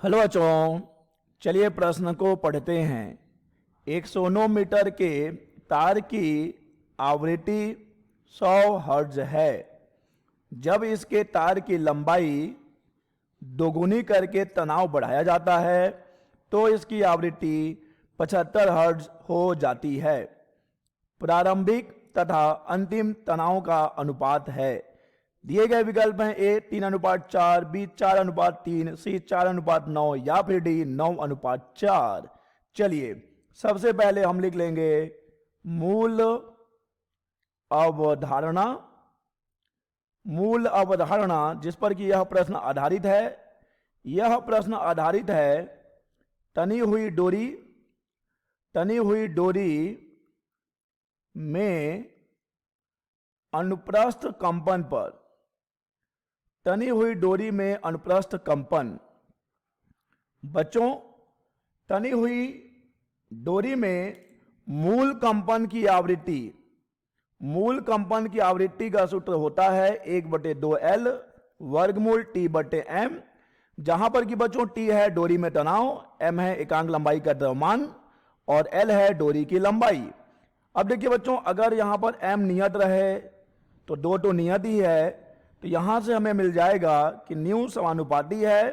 Hello बच्चों, चलिए प्रश्न को पढ़ते हैं। 109 मीटर के तार की आवृत्ति 100 हर्ट्ज है। जब इसके तार की लंबाई दोगुनी करके तनाव बढ़ाया जाता है तो इसकी आवृत्ति 75 हर्ट्ज हो जाती है। प्रारंभिक तथा अंतिम तनाव का अनुपात है। दिए गए विकल्प हैं ए 3:4, बी 4:3, सी 4:9 या फिर डी 9:4। चलिए सबसे पहले हम लिख लेंगे मूल अवधारणा। मूल अवधारणा जिस पर कि यह प्रश्न आधारित है। यह प्रश्न आधारित है तनी हुई डोरी में अनुप्रस्थ कंपन पर। तनी हुई डोरी में अनुप्रस्थ कंपन। बच्चों, तनी हुई डोरी में मूल कंपन की आवृत्ति का सूत्र होता है 1/2L वर्गमूल T/m, जहां पर कि बच्चों T है डोरी में तनाव, M है एकांक लंबाई का द्रव्यमान और L है डोरी की लंबाई। अब देखिए बच्चों, अगर यहां पर M नियत रहे तो 2 तो नियत ही है, तो यहां से हमें मिल जाएगा कि न्यू समानुपाती है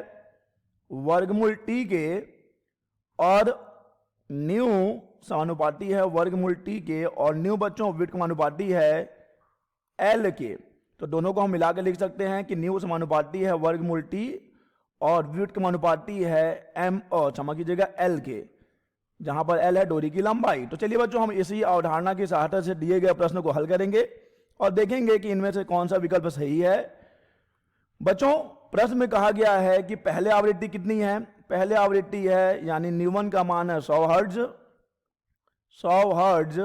वर्गमूल T के और न्यू समानुपाती है वर्गमूल T के और न्यू बच्चों व्युत्क्रमानुपाती है L के। तो दोनों को हम मिलाकर लिख सकते हैं कि न्यू समानुपाती है वर्गमूल T और व्युत्क्रमानुपाती है क्षमा कीजिएगा L के, जहां पर L है डोरी की लंबाई। तो चलिए बच्चों, हम इसी अवधारणा की सहायता से दिए गए प्रश्न को हल करेंगे और देखेंगे कि इनमें से कौन सा विकल्प सही है। बच्चों, प्रश्न में कहा गया है कि पहले आवृत्ति कितनी है। पहले आवृत्ति है यानी न्यूमन का मान है 100 हर्ट्ज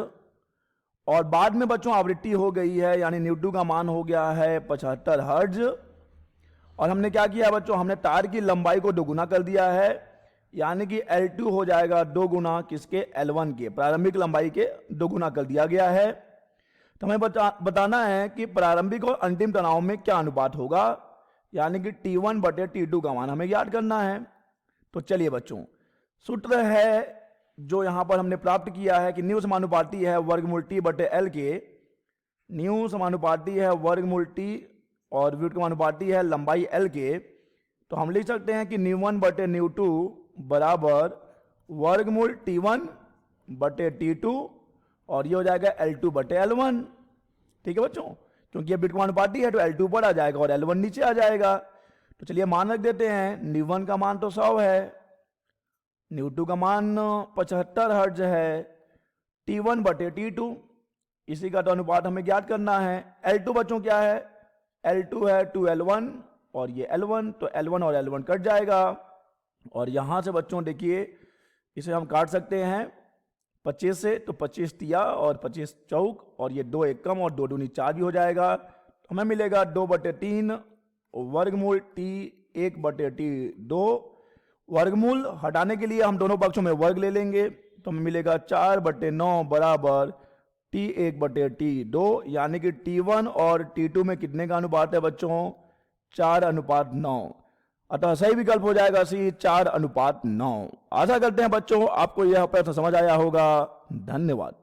और बाद में बच्चों आवृत्ति हो गई है यानी न्यू2 का मान हो गया है 75 हर्ट्ज। और हमने क्या किया बच्चों, हमने तार की लंबाई को दोगुना कर दिया है यानी कि L2 हो जाएगा 2 गुना किसके, L1 के, प्रारंभिक लंबाई के 2 गुना कर दिया गया है। तो हमें बताना है कि प्रारंभिक और अंतिम तनाव में क्या अनुपात होगा, यानी कि T1/T2 का मान हमें ज्ञात करना है। तो चलिए बच्चों, सूत्र है जो यहां पर हमने प्राप्त किया है कि न्यू समानुपाती है वर्गमूल T/L के। न्यू समानुपाती है वर्गमूल T और व्युत्क्रमानुपाती है लंबाई L के। तो हम लिख सकते हैं कि न्यू1/न्यू2 बराबर वर्गमूल T1/T2 और ये हो जाएगा L2/L1। ठीक है बच्चों, क्योंकि ये व्युत्क्रमानुपाती है तो L2 ऊपर आ जाएगा और L1 नीचे आ जाएगा। तो चलिए मान रख देते हैं, न्यू1 का मान तो 100 है, न्यू2 का मान 75 हर्ट्ज है, T1/T2 इसी का तो अनुपात हमें ज्ञात करना है। L2 बच्चों क्या है, L2 है 2L1 और ये L1, तो L1 और L1 कट जाएगा और यहां से बच्चों देखिए इसे हम काट सकते हैं 25 से, तो 25 तिया और 25 चौक और ये 2 एक कम और 2 दूनी 4 भी हो जाएगा। तो हमें मिलेगा 2/3 वर्गमूल T1/T2। वर्गमूल हटाने के लिए हम दोनों पक्षों में वर्ग ले लेंगे, तो हमें मिलेगा 4/9 बराबर T1/T2, यानी कि T1 और T2 में कितने का अनुपात है बच्चों, 4:9। अतः सही विकल्प हो जाएगा सी 4:9। आशा करते हैं बच्चों आपको यह प्रश्न समझ आया होगा। धन्यवाद।